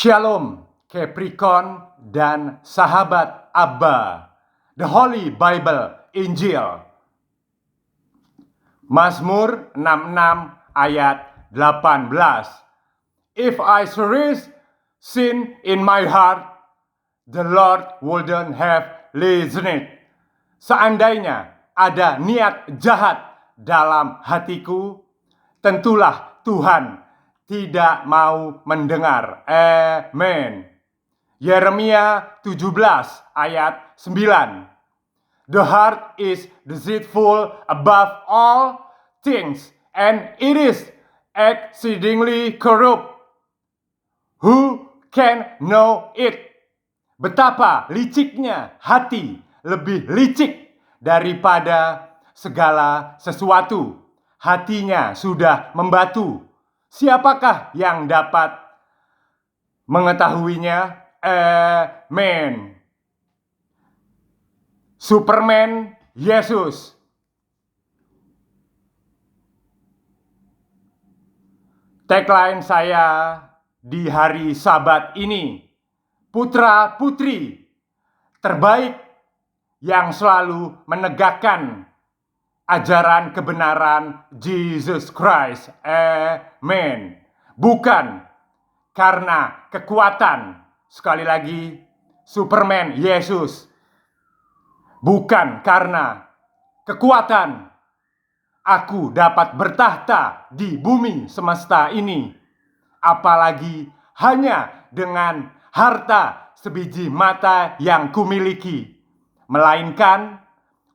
Shalom, Capricorn dan sahabat Abba, The Holy Bible Injil. Mazmur 66 ayat 18. If I serious sin in my heart, the Lord wouldn't have listened. Seandainya ada niat jahat dalam hatiku, tentulah Tuhan tidak mau mendengar. Amen. Yeremia 17 ayat 9. The heart is deceitful above all things, and it is exceedingly corrupt. Who can know it? Betapa liciknya hati, lebih licik daripada segala sesuatu. Hatinya sudah membatu. Siapakah yang dapat mengetahuinya? Amen. Superman Yesus. Tagline saya di hari Sabat ini, putra-putri terbaik yang selalu menegakkan ajaran kebenaran Jesus Christ. Amen. Bukan karena kekuatan. Sekali lagi, Superman Yesus. Bukan karena kekuatan aku dapat bertahta di bumi semesta ini, apalagi hanya dengan harta sebiji mata yang kumiliki, melainkan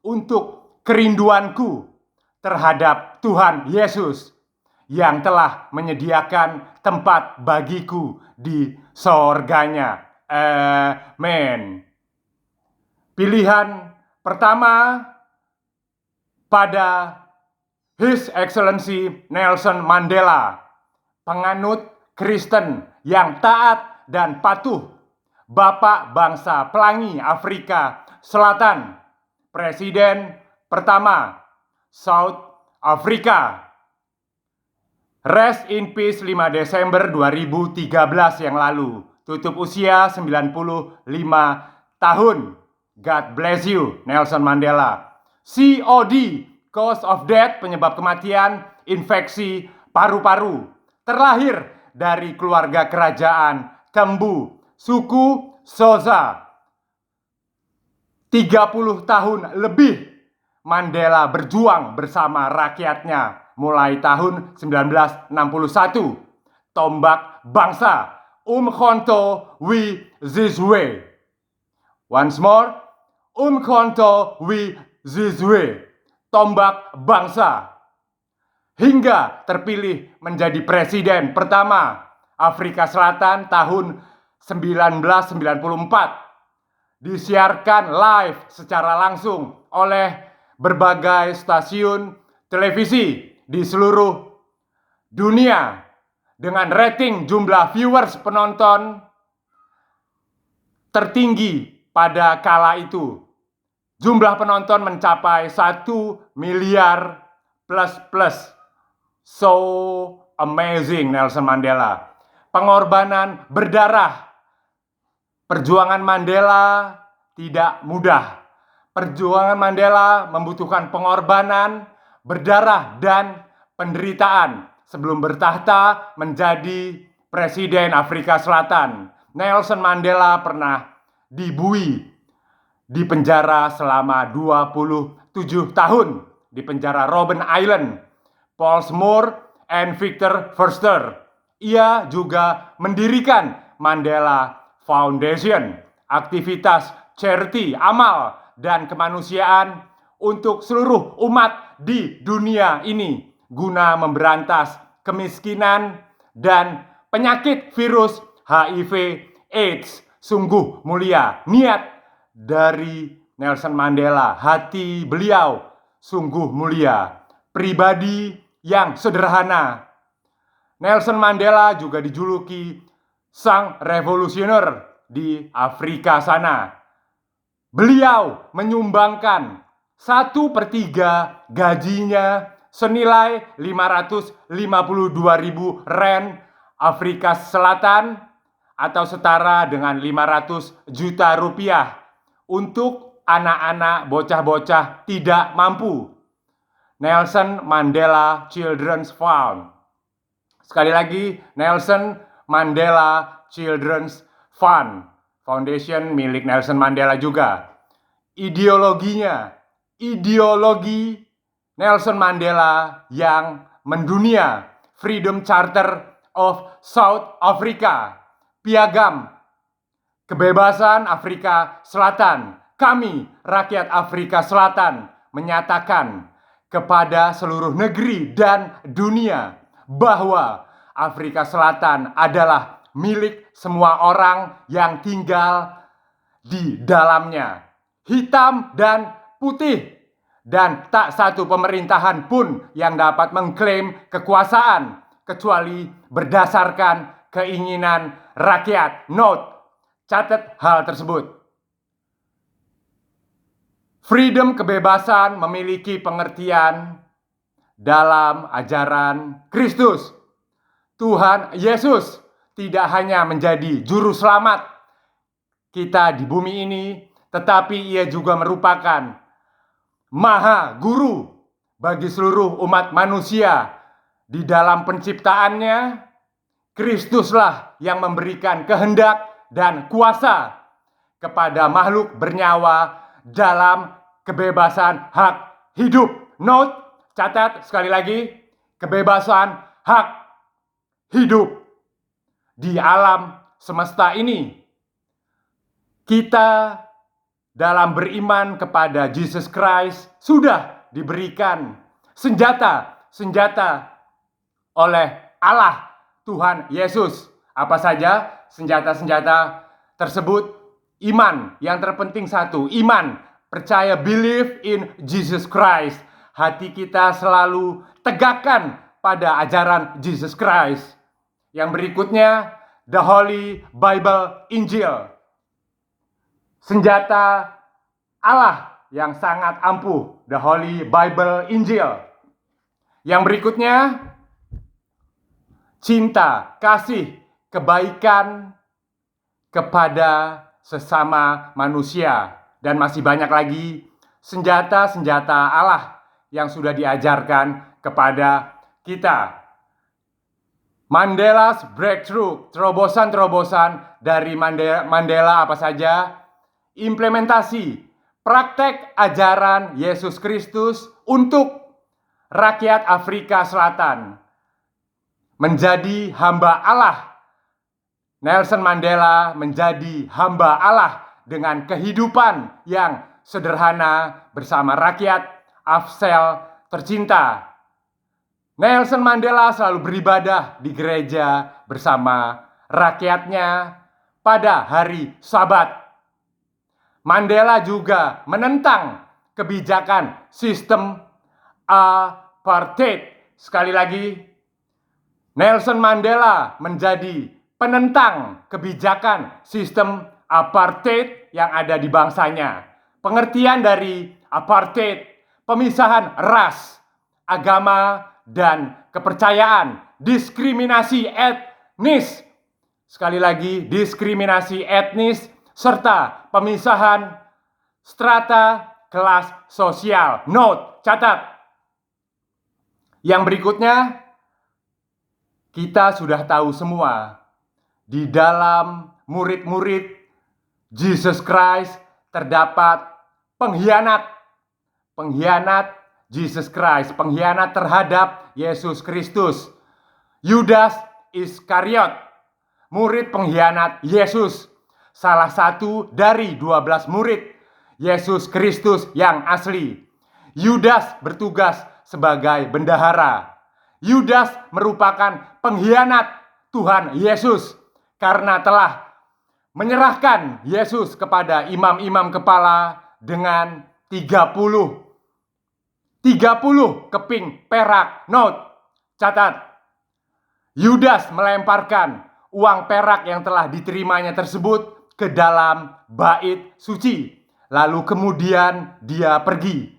untuk kerinduanku terhadap Tuhan Yesus yang telah menyediakan tempat bagiku di sorganya. Amen. Pilihan pertama pada His Excellency Nelson Mandela, penganut Kristen yang taat dan patuh, Bapak bangsa pelangi Afrika Selatan, Presiden pertama South Africa. Rest in peace 5 Desember 2013 yang lalu. Tutup usia 95 tahun. God bless you, Nelson Mandela. COD, cause of death, penyebab kematian, infeksi paru-paru. Terlahir dari keluarga kerajaan Tembu, suku Xhosa. 30 tahun lebih Mandela berjuang bersama rakyatnya mulai tahun 1961. Tombak bangsa, Umkhonto we Sizwe. Once more, Umkhonto we Sizwe. Tombak bangsa. Hingga terpilih menjadi presiden pertama Afrika Selatan tahun 1994. Disiarkan live secara langsung oleh berbagai stasiun televisi di seluruh dunia dengan rating jumlah viewers penonton tertinggi pada kala itu. Jumlah penonton mencapai 1 miliar plus. So amazing Nelson Mandela. Pengorbanan berdarah. Perjuangan Mandela tidak mudah. Perjuangan Mandela membutuhkan pengorbanan, berdarah, dan penderitaan sebelum bertahta menjadi Presiden Afrika Selatan. Nelson Mandela pernah dibui di penjara selama 27 tahun di penjara Robben Island, Pollsmoor, and Victor Verster. Ia juga mendirikan Mandela Foundation, aktivitas charity, amal, dan kemanusiaan untuk seluruh umat di dunia ini guna memberantas kemiskinan dan penyakit virus HIV/AIDS. Sungguh mulia niat dari Nelson Mandela. Hati beliau sungguh mulia. Pribadi yang sederhana. Nelson Mandela juga dijuluki sang revolusioner di Afrika sana. Beliau menyumbangkan 1/3 gajinya senilai 552.000 rand Afrika Selatan atau setara dengan 500 juta rupiah untuk anak-anak bocah-bocah tidak mampu. Nelson Mandela Children's Fund. Sekali lagi, Nelson Mandela Children's Fund. Foundation milik Nelson Mandela juga. Ideologinya, ideologi Nelson Mandela yang mendunia. Freedom Charter of South Africa. Piagam kebebasan Afrika Selatan. Kami, rakyat Afrika Selatan, menyatakan kepada seluruh negeri dan dunia bahwa Afrika Selatan adalah milik semua orang yang tinggal di dalamnya. Hitam dan putih. Dan tak satu pemerintahan pun yang dapat mengklaim kekuasaan kecuali berdasarkan keinginan rakyat. Note, catat hal tersebut. Freedom, kebebasan, memiliki pengertian dalam ajaran Kristus. Tuhan Yesus tidak hanya menjadi juru selamat kita di bumi ini, tetapi ia juga merupakan Maha Guru bagi seluruh umat manusia. Di dalam penciptaannya, Kristuslah yang memberikan kehendak dan kuasa kepada makhluk bernyawa dalam kebebasan hak hidup. Note, catat sekali lagi, kebebasan hak hidup di alam semesta ini. Kita dalam beriman kepada Jesus Christ sudah diberikan senjata oleh Allah Tuhan Yesus. Apa saja senjata-senjata tersebut? Iman, yang terpenting satu, iman, percaya, believe in Jesus Christ. Hati kita selalu tegakkan pada ajaran Jesus Christ. Yang berikutnya, the Holy Bible Injil. Senjata Allah yang sangat ampuh, the Holy Bible Injil. Yang berikutnya, cinta, kasih, kebaikan kepada sesama manusia. Dan masih banyak lagi senjata-senjata Allah yang sudah diajarkan kepada kita. Mandela's Breakthrough, terobosan-terobosan dari Mandela apa saja? Implementasi praktek ajaran Yesus Kristus untuk rakyat Afrika Selatan. Menjadi hamba Allah. Nelson Mandela menjadi hamba Allah dengan kehidupan yang sederhana bersama rakyat Afsel tercinta. Nelson Mandela selalu beribadah di gereja bersama rakyatnya pada hari Sabat. Mandela juga menentang kebijakan sistem apartheid. Sekali lagi, Nelson Mandela menjadi penentang kebijakan sistem apartheid yang ada di bangsanya. Pengertian dari apartheid, pemisahan ras, agama, dan kepercayaan, diskriminasi etnis. Sekali lagi, diskriminasi etnis, serta pemisahan strata kelas sosial. Note, catat. Yang berikutnya, kita sudah tahu semua, di dalam murid-murid Jesus Christ terdapat pengkhianat Jesus Christ, pengkhianat terhadap Yesus Kristus. Yudas Iskariot, murid pengkhianat Yesus, salah satu dari 12 murid Yesus Kristus yang asli. Yudas bertugas sebagai bendahara. Yudas merupakan pengkhianat Tuhan Yesus karena telah menyerahkan Yesus kepada imam-imam kepala dengan 30 keping perak. Note, catat. Yudas melemparkan uang perak yang telah diterimanya tersebut ke dalam bait suci. Lalu kemudian dia pergi.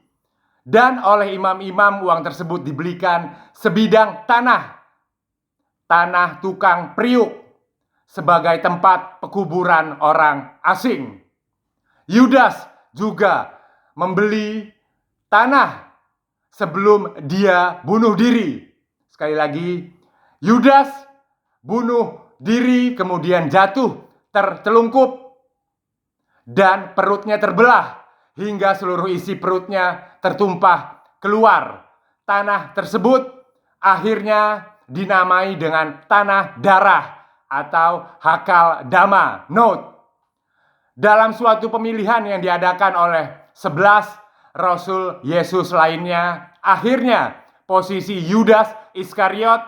Dan oleh imam-imam uang tersebut dibelikan sebidang tanah tukang priuk, sebagai tempat pekuburan orang asing. Yudas juga membeli tanah sebelum dia bunuh diri. Sekali lagi, Yudas bunuh diri kemudian jatuh tertelungkup dan perutnya terbelah hingga seluruh isi perutnya tertumpah keluar. Tanah tersebut akhirnya dinamai dengan tanah darah atau Hakal Dama. Note, dalam suatu pemilihan yang diadakan oleh 11 Rasul Yesus lainnya, akhirnya posisi Yudas Iskariot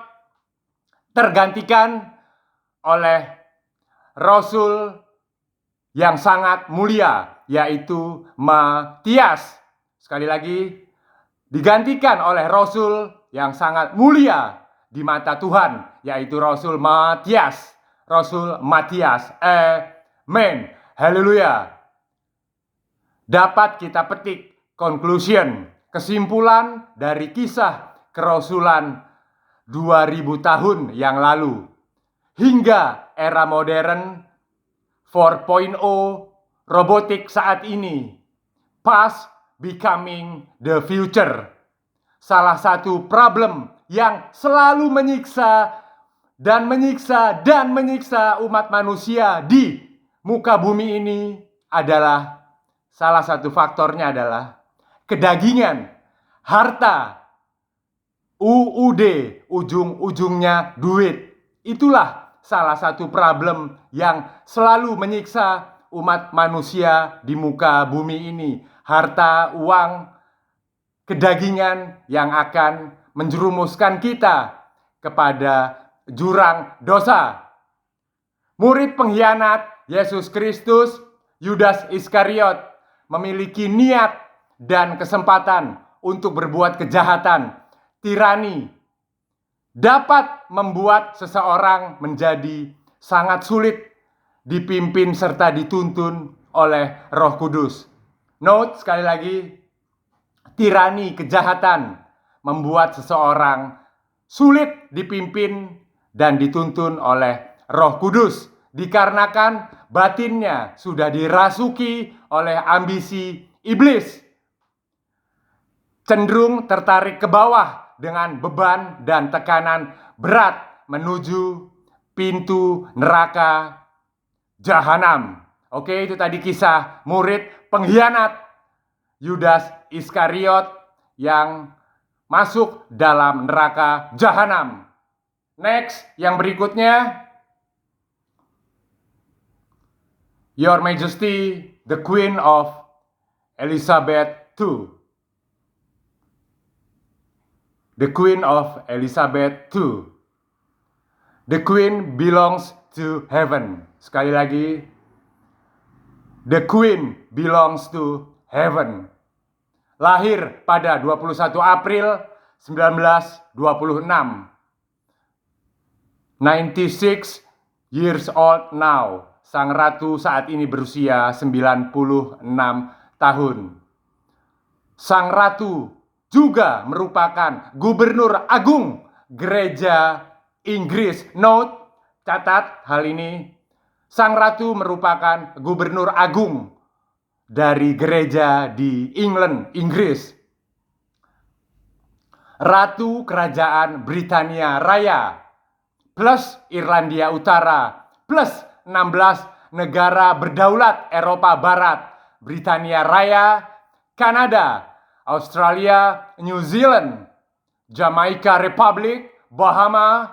tergantikan oleh Rasul yang sangat mulia, yaitu Matias. Sekali lagi, digantikan oleh Rasul yang sangat mulia di mata Tuhan, yaitu Rasul Matias. Rasul Matias. Amen. Haleluya. Dapat kita petik conclusion, kesimpulan dari kisah kerasulan 2000 tahun yang lalu hingga era modern 4.0 robotik saat ini. Past becoming the future. Salah satu problem yang selalu menyiksa dan menyiksa umat manusia di muka bumi ini adalah, salah satu faktornya adalah kedagingan, harta, UUD, ujung-ujungnya duit. Itulah salah satu problem yang selalu menyiksa umat manusia di muka bumi ini. Harta, uang, kedagingan yang akan menjerumuskan kita kepada jurang dosa. Murid pengkhianat Yesus Kristus, Yudas Iskariot, memiliki niat dan kesempatan untuk berbuat kejahatan. Tirani dapat membuat seseorang menjadi sangat sulit dipimpin serta dituntun oleh Roh Kudus. Note sekali lagi, tirani, kejahatan membuat seseorang sulit dipimpin dan dituntun oleh Roh Kudus dikarenakan batinnya sudah dirasuki oleh ambisi iblis, cenderung tertarik ke bawah dengan beban dan tekanan berat menuju pintu neraka jahanam. Oke, itu tadi kisah murid pengkhianat Yudas Iskariot yang masuk dalam neraka jahanam. Next, yang berikutnya, Your Majesty, the Queen of Elizabeth II. The Queen of Elizabeth II. The Queen belongs to heaven. Sekali lagi, the Queen belongs to heaven. Lahir pada 21 April 1926. 96 years old now. Sang Ratu saat ini berusia 96 tahun. Sang Ratu juga merupakan Gubernur Agung Gereja Inggris. Note, catat hal ini. Sang Ratu merupakan Gubernur Agung dari gereja di England, Inggris. Ratu Kerajaan Britania Raya plus Irlandia Utara plus 16 negara berdaulat Eropa Barat, Britania Raya, Kanada, Australia, New Zealand, Jamaica Republic, Bahama,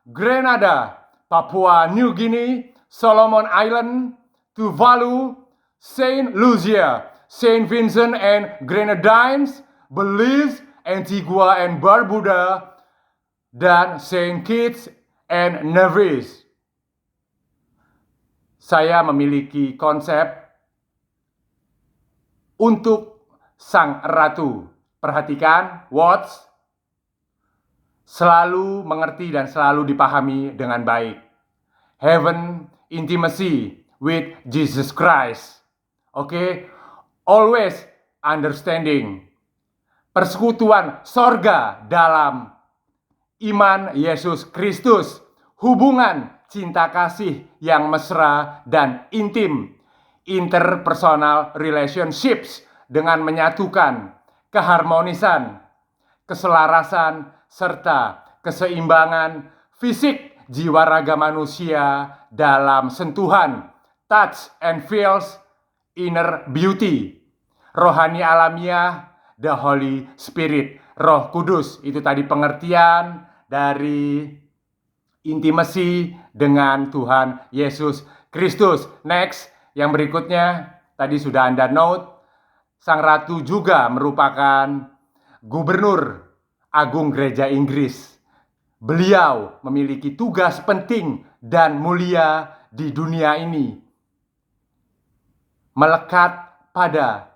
Grenada, Papua New Guinea, Solomon Island, Tuvalu, Saint Lucia, Saint Vincent and Grenadines, Belize, Antigua and Barbuda, dan Saint Kitts and Nevis. Saya memiliki konsep untuk Sang Ratu. Perhatikan, watch, selalu mengerti dan selalu dipahami dengan baik. Heaven intimacy with Jesus Christ. Oke, always understanding. Persekutuan sorga dalam iman Yesus Kristus. Hubungan cinta kasih yang mesra dan intim, interpersonal relationships dengan menyatukan keharmonisan, keselarasan, serta keseimbangan fisik jiwa raga manusia dalam sentuhan, touch and feels, inner beauty, rohani alamiah, the Holy Spirit, Roh Kudus. Itu tadi pengertian dari intimacy dengan Tuhan Yesus Kristus. Next, yang berikutnya, tadi sudah Anda note, Sang Ratu juga merupakan Gubernur Agung Gereja Inggris. Beliau memiliki tugas penting dan mulia di dunia ini. Melekat pada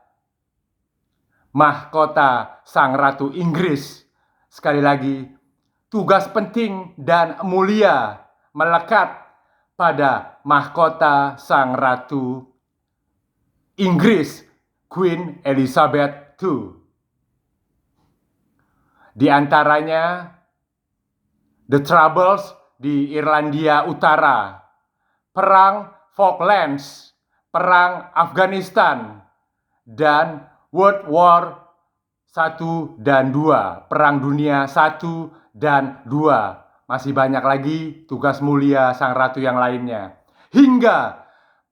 mahkota Sang Ratu Inggris. Sekali lagi, tugas penting dan mulia melekat pada mahkota Sang Ratu Inggris, Queen Elizabeth II. Di antaranya, The Troubles di Irlandia Utara, Perang Falklands, Perang Afghanistan, dan World War I dan II, Perang Dunia I dan II. Masih banyak lagi tugas mulia Sang Ratu yang lainnya. Hingga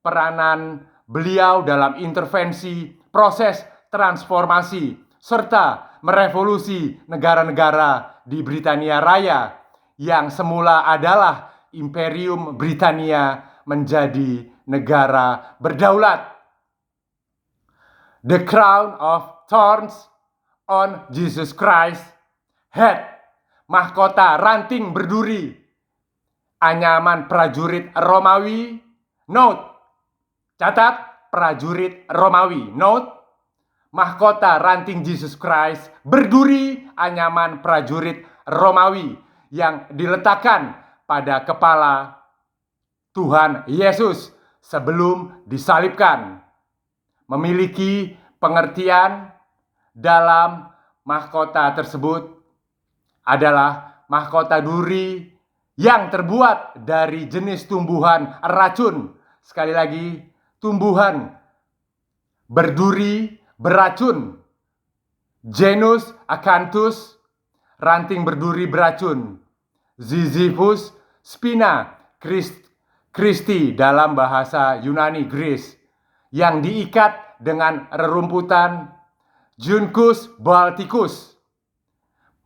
peranan beliau dalam intervensi proses transformasi serta merevolusi negara-negara di Britania Raya yang semula adalah Imperium Britania menjadi negara berdaulat. The crown of thorns on Jesus Christ head, mahkota ranting berduri, anyaman prajurit Romawi, note, catat, prajurit Romawi, note, mahkota ranting Jesus Christ berduri, anyaman prajurit Romawi yang diletakkan pada kepala Tuhan Yesus sebelum disalibkan. Memiliki pengertian dalam mahkota tersebut adalah mahkota duri yang terbuat dari jenis tumbuhan racun. Sekali lagi, tumbuhan berduri beracun. Genus Acanthus, ranting berduri beracun. Ziziphus spina Christi dalam bahasa Yunani Greece, yang diikat dengan rerumputan Juncus balticus.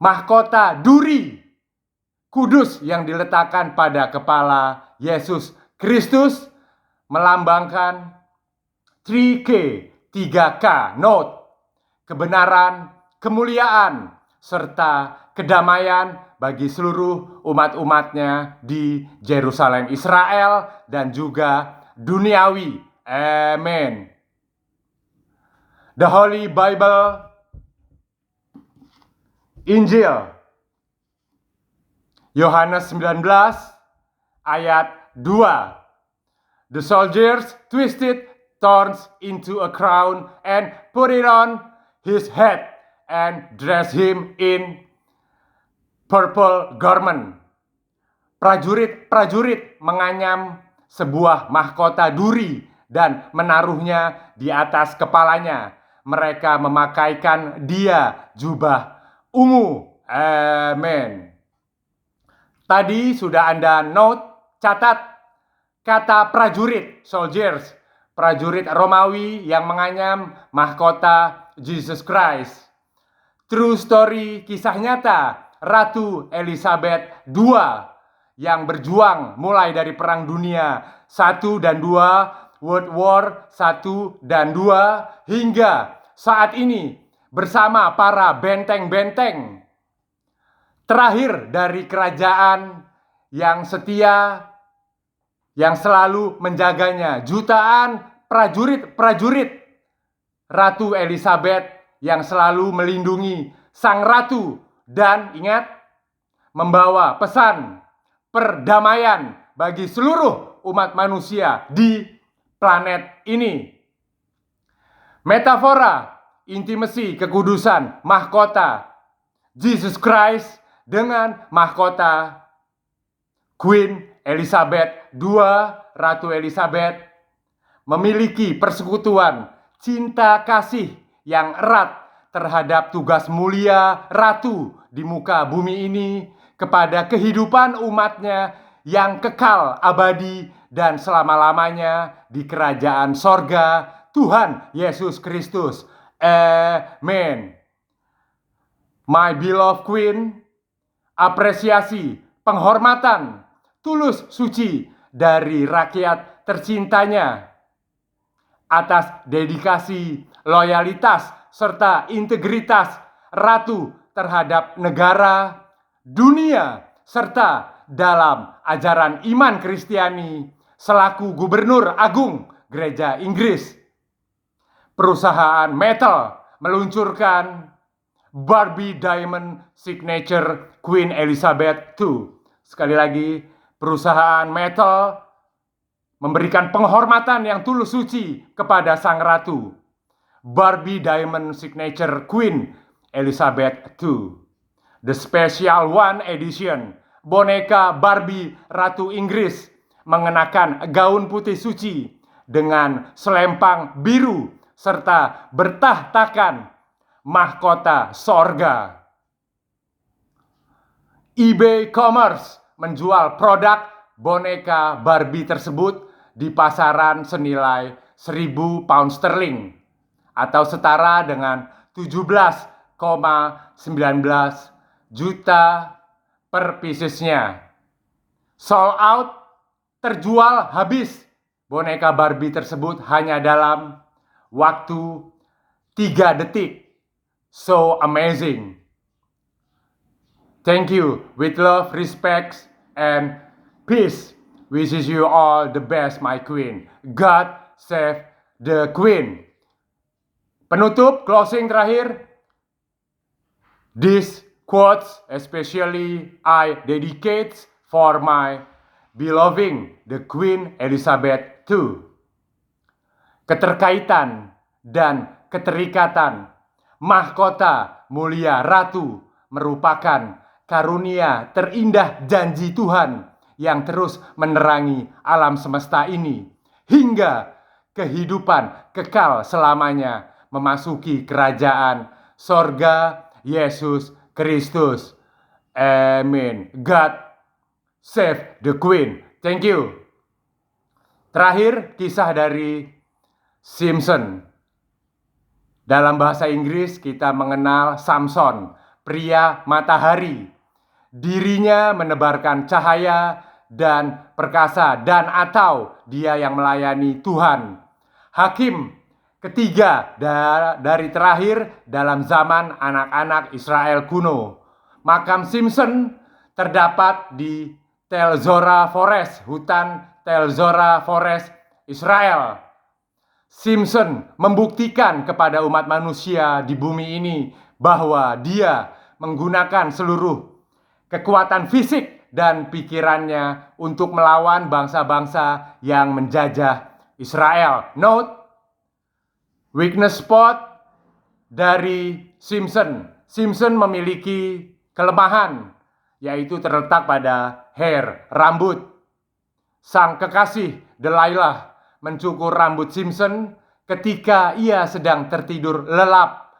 Mahkota duri kudus yang diletakkan pada kepala Yesus Kristus melambangkan 3K, 3K, note, kebenaran, kemuliaan, serta kedamaian bagi seluruh umat-umatnya di Yerusalem, Israel, dan juga duniawi. Amin. The Holy Bible, Injil Yohanes 19 ayat 2. The soldiers twisted thorns into a crown and put it on his head and dressed him in purple garment. Prajurit-prajurit menganyam sebuah mahkota duri dan menaruhnya di atas kepalanya. Mereka memakaikan dia jubah ungu. Amin. Tadi sudah Anda note, catat kata prajurit, soldiers, prajurit Romawi yang menganyam mahkota Jesus Christ. True story, kisah nyata Ratu Elizabeth II yang berjuang mulai dari Perang Dunia I dan II, World War I dan II, hingga saat ini bersama para benteng-benteng terakhir dari kerajaan yang setia, yang selalu menjaganya. Jutaan prajurit-prajurit Ratu Elizabeth yang selalu melindungi Sang Ratu dan ingat, membawa pesan perdamaian bagi seluruh umat manusia di planet ini. Metafora, intimasi, kekudusan, mahkota Jesus Christ dengan mahkota Queen Elizabeth II, Ratu Elizabeth, memiliki persekutuan cinta kasih yang erat terhadap tugas mulia ratu di muka bumi ini kepada kehidupan umatnya yang kekal abadi dan selama-lamanya di kerajaan sorga Tuhan Yesus Kristus. Amen. My beloved Queen, apresiasi, penghormatan, tulus suci dari rakyat tercintanya atas dedikasi, loyalitas, serta integritas ratu terhadap negara, dunia, serta dalam ajaran iman Kristiani selaku Gubernur Agung Gereja Inggris. Perusahaan Mattel meluncurkan Barbie Diamond Signature Queen Elizabeth II. Sekali lagi, perusahaan Mattel memberikan penghormatan yang tulus suci kepada sang ratu. Barbie Diamond Signature Queen Elizabeth II. The Special One Edition, boneka Barbie Ratu Inggris mengenakan gaun putih suci dengan selempang biru serta bertahtakan mahkota sorga. eBay Commerce menjual produk boneka Barbie tersebut di pasaran senilai 1.000 pound sterling atau setara dengan 17,19 juta per piecesnya. Sold out, terjual habis. Boneka Barbie tersebut hanya dalam waktu 3 detik. So amazing. Thank you. With love, respect, and peace. Wishes you all the best, my queen. God save the queen. Penutup, closing terakhir. These quotes especially I dedicate for my beloved the Queen Elizabeth II. Keterkaitan dan keterikatan mahkota mulia ratu merupakan karunia terindah janji Tuhan yang terus menerangi alam semesta ini hingga kehidupan kekal selamanya memasuki kerajaan sorga Yesus Kristus. Amin. God save the Queen. Thank you. Terakhir, kisah dari Simpson. Dalam bahasa Inggris kita mengenal Samson, pria matahari. Dirinya menebarkan cahaya dan perkasa dan atau dia yang melayani Tuhan. Hakim ketiga dari terakhir dalam zaman anak-anak Israel kuno. Makam Simpson terdapat di Tel Zora Forest, hutan Tel Zora Forest, Israel. Simpson membuktikan kepada umat manusia di bumi ini bahwa dia menggunakan seluruh kekuatan fisik dan pikirannya untuk melawan bangsa-bangsa yang menjajah Israel. Note, weakness spot dari Simpson. Simpson memiliki kelemahan, yaitu terletak pada hair, rambut. Sang kekasih Delilah mencukur rambut Simpson ketika ia sedang tertidur lelap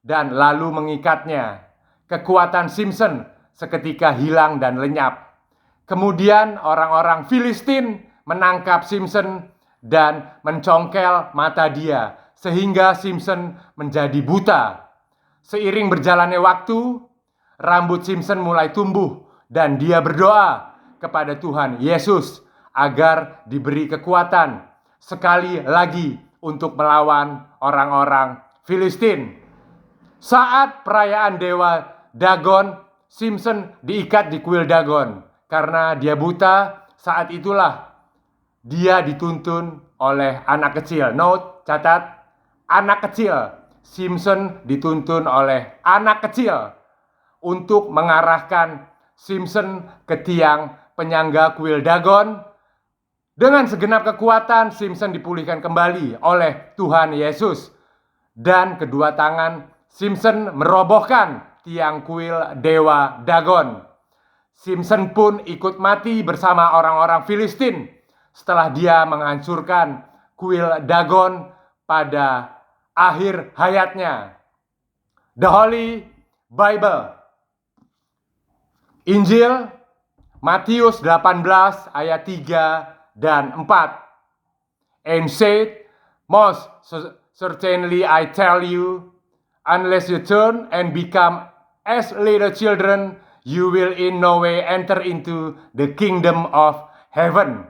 dan lalu mengikatnya. Kekuatan Simpson seketika hilang dan lenyap. Kemudian orang-orang Filistin menangkap Simpson dan mencongkel mata dia sehingga Simpson menjadi buta. Seiring berjalannya waktu, rambut Simpson mulai tumbuh dan dia berdoa kepada Tuhan Yesus agar diberi kekuatan sekali lagi untuk melawan orang-orang Filistin. Saat perayaan dewa Dagon, Simpson diikat di kuil Dagon karena dia buta. Saat itulah dia dituntun oleh anak kecil. Note, catat, anak kecil. Simpson dituntun oleh anak kecil untuk mengarahkan Simpson ke tiang penyangga kuil Dagon. Dengan segenap kekuatan, Simpson dipulihkan kembali oleh Tuhan Yesus. Dan kedua tangan Simpson merobohkan tiang kuil dewa Dagon. Samson pun ikut mati bersama orang-orang Filistin setelah dia menghancurkan kuil Dagon pada akhir hayatnya. The Holy Bible. Injil Matius 18 ayat 3 dan 4. And said, most certainly I tell you, unless you turn and become as little children, you will in no way enter into the kingdom of heaven.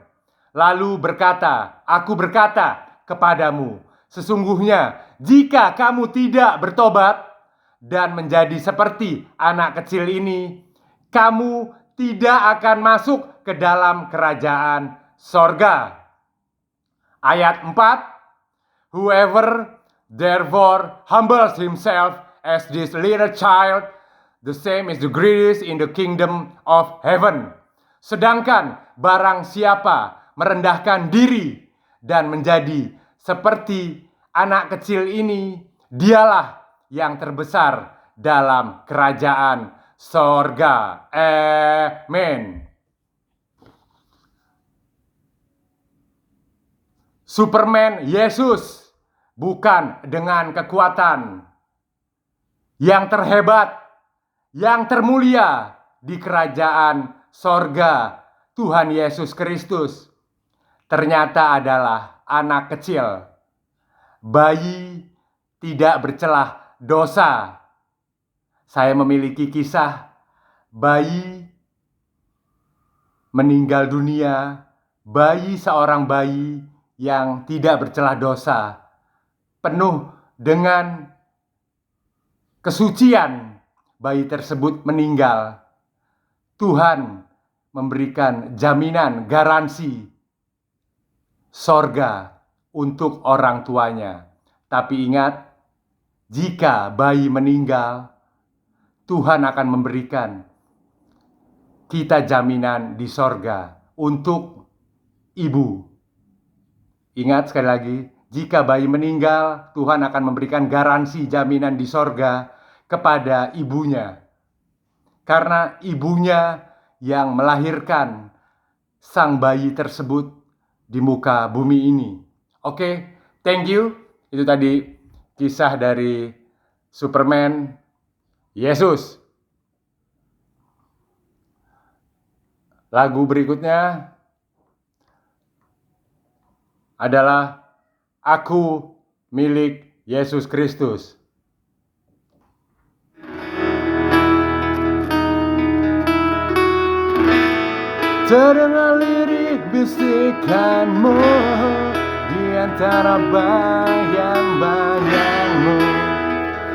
Lalu berkata, aku berkata kepadamu, sesungguhnya jika kamu tidak bertobat dan menjadi seperti anak kecil ini, kamu tidak akan masuk ke dalam kerajaan sorga. Ayat 4, whoever therefore humbles himself as this little child, the same is the greatest in the kingdom of heaven. Sedangkan barang siapa merendahkan diri dan menjadi seperti anak kecil ini, dialah yang terbesar dalam kerajaan sorga. Amen. Superman Yesus bukan dengan kekuatan yang terhebat, yang termulia di kerajaan sorga Tuhan Yesus Kristus. Ternyata adalah anak kecil, bayi tidak bercelah dosa. Saya memiliki kisah bayi meninggal dunia, seorang bayi yang tidak bercelah dosa, penuh dengan kesucian. Bayi tersebut meninggal. Tuhan memberikan jaminan, garansi sorga untuk orang tuanya. Tapi ingat, jika bayi meninggal, Tuhan akan memberikan kita jaminan di sorga untuk ibu. Ingat sekali lagi, jika bayi meninggal, Tuhan akan memberikan garansi jaminan di sorga kepada ibunya. Karena ibunya yang melahirkan sang bayi tersebut di muka bumi ini. Oke, thank you. Itu tadi kisah dari Superman Yesus. Lagu berikutnya adalah Aku Milik Yesus Kristus. Terdengar lirik bisikanmu di antara bayang-bayangmu,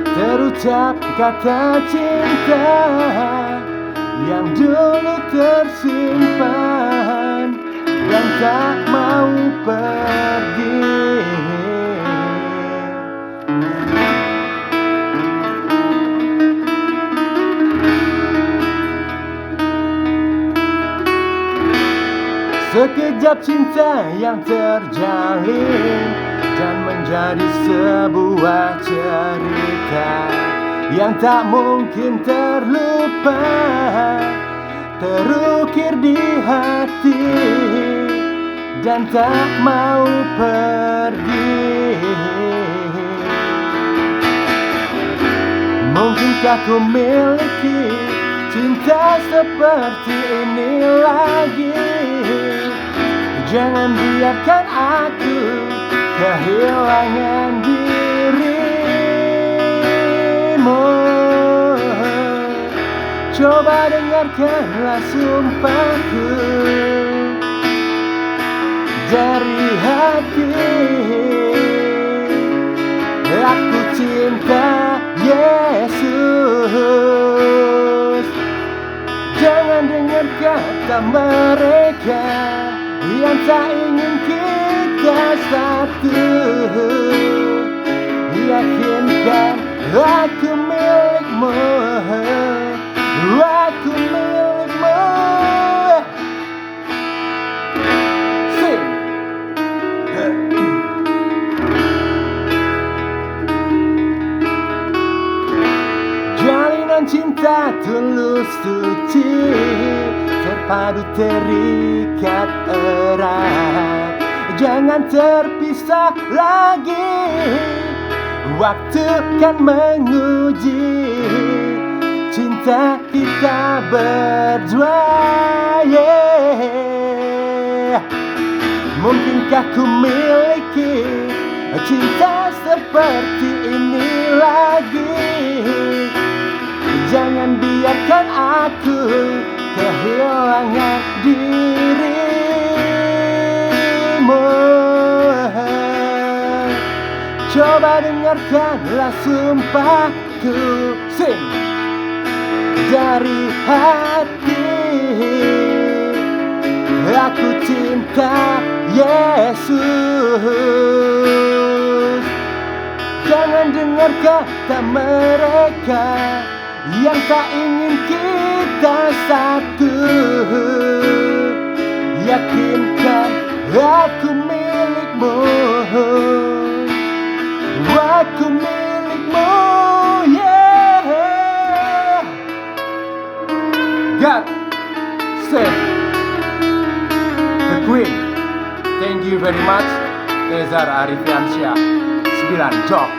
terucap kata cinta yang dulu tersimpan dan tak mau pergi. Sekejap cinta yang terjalin dan menjadi sebuah cerita yang tak mungkin terlupa, terukir di hati dan tak mau pergi. Mungkinkah ku miliki cinta seperti ini lagi? Jangan biarkan aku kehilangan dirimu. Coba dengarkanlah sumpahku dari hati. Aku cinta Yesus. Jangan dengar kata mereka yang tak ingin kita satu. Yakinkan aku milikmu, aku milikmu. Sing. Jalinan cinta tulus suci padu terikat erat, jangan terpisah lagi. Waktu kan menguji cinta kita berdua, yeah. Mungkinkah ku miliki cinta seperti ini lagi? Jangan biarkan aku kehilangan dirimu. Coba dengarkanlah sumpahku, sing dari hati. Aku cinta Yesus. Jangan dengar kata mereka yang tak ingin kita satu. Yakinkan aku milikmu, aku milikmu, yeah. God save the Queen. Thank you very much. Tezar Arifiansyah 9 Jok.